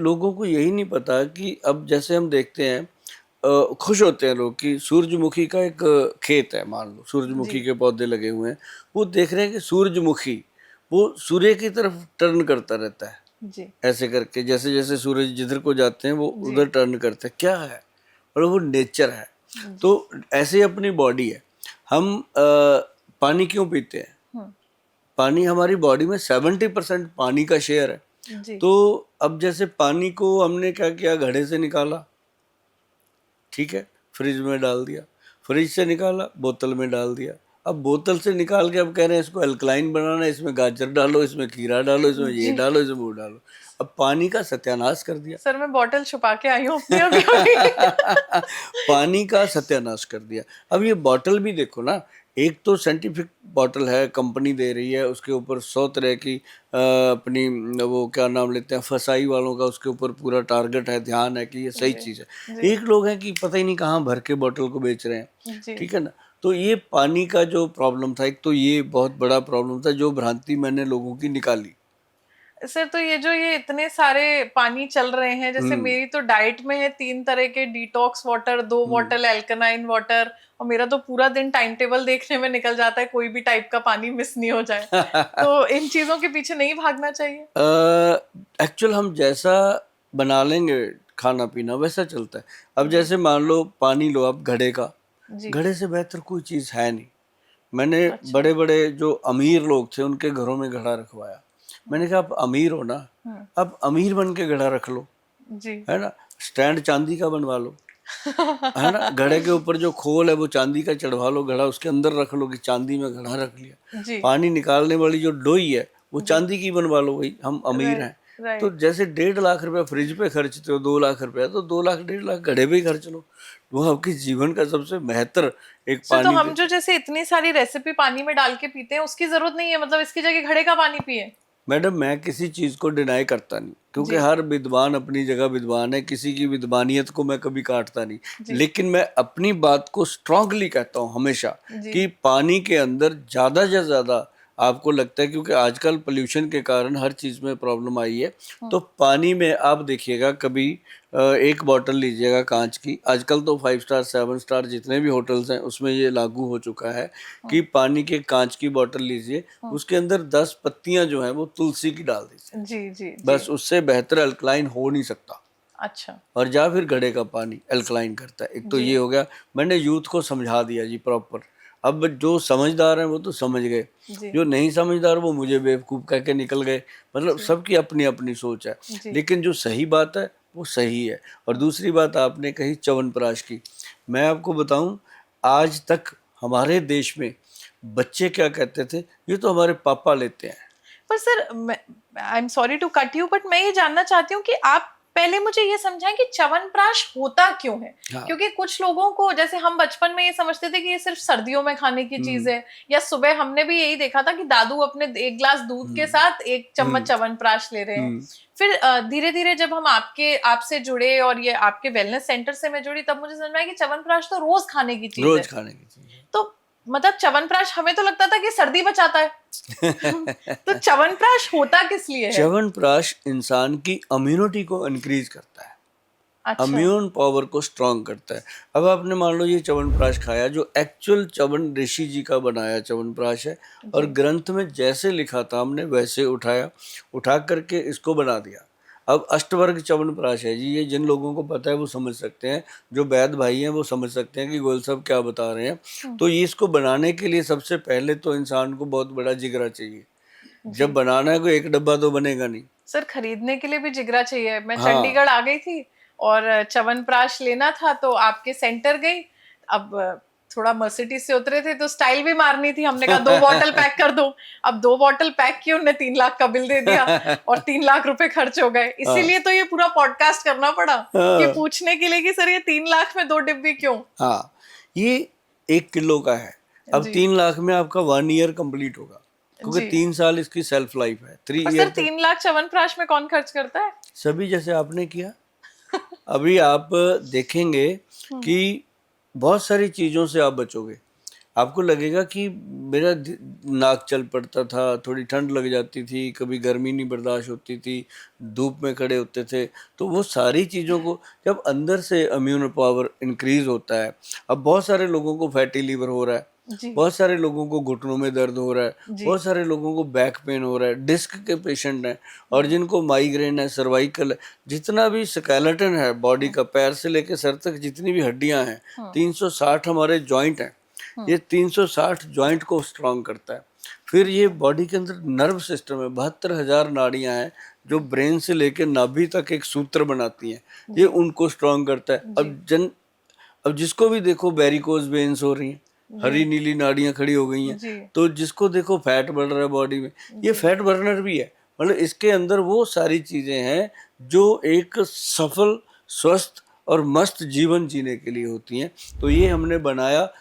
लोगों को यही नहीं पता कि अब जैसे हम देखते हैं खुश होते हैं लोग कि सूरजमुखी का एक खेत है, मान लो सूरजमुखी जी के पौधे लगे हुए हैं, वो देख रहे हैं कि सूरजमुखी वो सूर्य की तरफ टर्न करता रहता है, जी ऐसे करके जैसे जैसे सूरज जिधर को जाते हैं वो जी उधर टर्न करते हैं। क्या है? और वो नेचर है। जी। तो ऐसे ही अपनी बॉडी है। हम पानी क्यों पीते हैं? हम्म। पानी, हमारी बॉडी में 70% पानी का शेयर है। जी तो अब जैसे पानी को हमने क्या किया, घड़े से निकाला, ठीक है, फ्रिज में डाल दिया, फ्रिज से निकाला बोतल में डाल दिया, अब बोतल से निकाल के अब कह रहे हैं इसको अल्कलाइन बनाना है, इसमें गाजर डालो, इसमें खीरा डालो, इसमें ये जी। डालो, इसमें वो डालो। अब पानी का सत्यानाश कर दिया। सर मैं बॉटल छुपा के आई हूँ अपनी अभी अभी। पानी का सत्यानाश कर दिया। अब ये बॉटल भी देखो ना, एक तो साइंटिफिक बॉटल है, कंपनी दे रही है, उसके ऊपर 100 तरह की अपनी वो क्या नाम लेते हैं, फसाई वालों का उसके ऊपर पूरा टारगेट है, ध्यान है कि ये सही जी चीज़ है। जी एक लोग हैं कि पता ही नहीं कहाँ भर के बॉटल को बेच रहे हैं, जी। ठीक है ना। तो ये पानी का जो प्रॉब्लम था, एक तो ये बहुत बड़ा प्रॉब्लम था, जो भ्रांति मैंने लोगों की निकाली। सर तो ये जो ये इतने सारे पानी चल रहे हैं, जैसे हम्म मेरी तो डाइट में है 3 तरह के detox water, 2 bottle alkaline water, और मेरा तो पूरा दिन टाइम टेबल देखने में निकल जाता है, कोई भी टाइप का पानी मिस नहीं हो जाए। तो इन चीजों के पीछे नहीं भागना चाहिए। एक्चुअल हम जैसा बना लेंगे खाना पीना वैसा चलता है। अब जी जैसे मान लो पानी लो आप घड़े का, जी। घड़े से बेहतर कोई चीज़ है नहीं। मैंने अच्छा। बड़े बड़े जो अमीर लोग थे उनके घरों में घड़ा रखवाया। मैंने कहा आप अमीर हो ना, हम्म। अब अमीर बन के घड़ा रख लो, जी। है ना। स्टैंड चांदी का बनवा लो, है ना। घड़े के ऊपर जो खोल है वो चांदी का चढ़वा लो, घड़ा उसके अंदर रख लो कि चांदी में घड़ा रख लिया। जी पानी निकालने वाली जो डोई है वो जी। चांदी की बनवा लो, भाई हम अमीर राइट हैं। तो राइट। जैसे 1.5 लाख रुपया फ्रिज पे खर्चते हो, 2 लाख रुपया, तो 2 लाख 1.5 लाख घड़े पे ही खर्च लो। वो आपके जीवन का सबसे बेहतर एक सर तो पानी हम जो देते। जैसे इतनी सारी रेसिपी पानी में डाल के पीते हैं, उसकी जरूरत नहीं है, मतलब इसकी जगह घड़े का पानी पिए। मैडम मैं किसी चीज़ को डिनाई करता नहीं, क्योंकि जी हर विद्वान अपनी जगह विद्वान है, किसी की विद्वानियत को मैं कभी काटता नहीं। जी लेकिन मैं अपनी बात को स्ट्रांगली कहता हूँ हमेशा जी। कि पानी के अंदर ज़्यादा से ज़्यादा, आपको लगता है क्योंकि आजकल पोल्यूशन के कारण हर चीज़ में प्रॉब्लम आई है, हम्म। तो पानी में आप देखिएगा कभी एक बॉटल लीजिएगा कांच की, आजकल तो 5 स्टार 7 स्टार जितने भी होटल्स हैं उसमें ये लागू हो चुका है कि पानी के कांच की बॉटल लीजिए, उसके अंदर 10 पत्तियां जो हैं वो तुलसी की डाल दीजिए, जी जी जी। बस उससे बेहतर अल्कलाइन हो नहीं सकता। अच्छा। और या फिर घड़े का पानी अल्कलाइन करता है। एक तो जी ये हो गया, मैंने यूथ को समझा दिया जी प्रॉपर। अब जो समझदार हैं वो तो समझ गए, जी जो नहीं समझदार वो मुझे बेवकूफ़ कह के निकल गए। मतलब जी सबकी अपनी अपनी सोच है, जी। लेकिन जो सही बात है वो सही है। और दूसरी बात आपने कही च्यवनप्राश की, मैं आपको बताऊं, आज तक हमारे देश में बच्चे क्या कहते थे, ये तो हमारे पापा लेते हैं। पर sir I am sorry to cut you, but मैं ये जानना चाहती हूँ कि आप पहले मुझे ये समझाएं कि च्यवनप्राश होता क्यों है। हाँ। क्योंकि कुछ लोगों को, जैसे हम बचपन में ये समझते थे कि ये सिर्फ सर्दियों में खाने की चीज है, या सुबह हमने भी यही देखा था कि दादू अपने 1 गिलास दूध के हम्म साथ 1 चम्मच हम्म च्यवनप्राश ले रहे हैं। हम्म फिर धीरे धीरे जब हम आपसे जुड़े और ये आपके वेलनेस सेंटर से मैं जुड़ी, तब मुझे समझ में आया कि च्यवनप्राश तो रोज खाने की चीज है। रोज खाने की चीज तो मतलब च्यवनप्राश हमें तो लगता था कि सर्दी बचाता है। तो है। च्यवनप्राश होता किस लिए है? च्यवनप्राश इंसान की इम्यूनिटी को इंक्रीज करता है, अच्छा। इम्यून पावर को स्ट्रांग करता है। अब आपने मान लो ये च्यवनप्राश खाया, जो एक्चुअल च्यवन ऋषि जी का बनाया च्यवनप्राश है, और जी ग्रंथ में जैसे लिखा था हमने वैसे उठाया, उठा करके इसको बना दिया। अब अष्टवर्ग च्यवनप्राश है जी, ये जिन लोगों को पता है वो समझ सकते हैं, जो वैद भाई हैं वो समझ सकते हैं कि गोयल साहब क्या बता रहे हैं। तो ये इसको बनाने के लिए सबसे पहले तो इंसान को बहुत बड़ा जिगरा चाहिए। जब जी। बनाना है कोई एक डब्बा तो बनेगा नहीं। सर खरीदने के लिए भी जिगरा चाहिए। मैं हाँ। चंडीगढ़ आ गई थी और च्यवनप्राश लेना था, तो आपके सेंटर गई। अब थोड़ा मर्सिडीज से उतरे थे तो स्टाइल भी मारनी थी, हमने कहा 2 बॉटल पैक कर दो। अब 2 बॉटल पैक की, उन्होंने 3 लाख का बिल दे दिया और 3 लाख रुपए खर्च हो गए। हाँ इसीलिए तो ये पूरा पॉडकास्ट करना पड़ा, कि हाँ पूछने के लिए कि सर ये 3 लाख में 2 डिब्बी क्यों? हाँ। ये 1 किलो का है। अब जी 3 लाख में आपका 1 ईयर कंप्लीट होगा, क्योंकि जी। 3 साल इसकी सेल्फ लाइफ है, थ्री पर सर ईयर तक। 3 लाख च्यवनप्राश में कौन खर्च करता है? सभी जैसे आपने किया। अभी आप देखेंगे कि बहुत सारी चीज़ों से आप बचोगे। आपको लगेगा कि मेरा नाक चल पड़ता था, थोड़ी ठंड लग जाती थी, कभी गर्मी नहीं बर्दाश्त होती थी, धूप में खड़े होते थे। तो वो सारी चीज़ों को जब अंदर से इम्यून पावर इंक्रीज होता है, अब बहुत सारे लोगों को फैटी लीवर हो रहा है, जी बहुत सारे लोगों को घुटनों में दर्द हो रहा है, जी बहुत सारे लोगों को बैक पेन हो रहा है, डिस्क के पेशेंट हैं, और जिनको माइग्रेन है, सर्वाइकल है, जितना भी स्केलेटन है बॉडी का, पैर से लेकर सर तक जितनी भी हड्डियां हैं, 360 हमारे जॉइंट हैं, ये 360 जॉइंट को स्ट्रांग करता है। फिर ये बॉडी के अंदर नर्व सिस्टम है, 72,000 नाड़ियां हैं जो ब्रेन से लेकर नाभि तक एक सूत्र बनाती हैं, ये उनको स्ट्रांग करता है। अब जिसको भी देखो वेरिकोज वेन्स हो रही हैं, हरी नीली नाड़ियां खड़ी हो गई हैं, जी तो जिसको देखो फैट बढ़ रहा है बॉडी में, ये फैट बर्नर भी है। मतलब इसके अंदर वो सारी चीजें हैं जो एक सफल, स्वस्थ और मस्त जीवन जीने के लिए होती हैं। तो ये हमने बनाया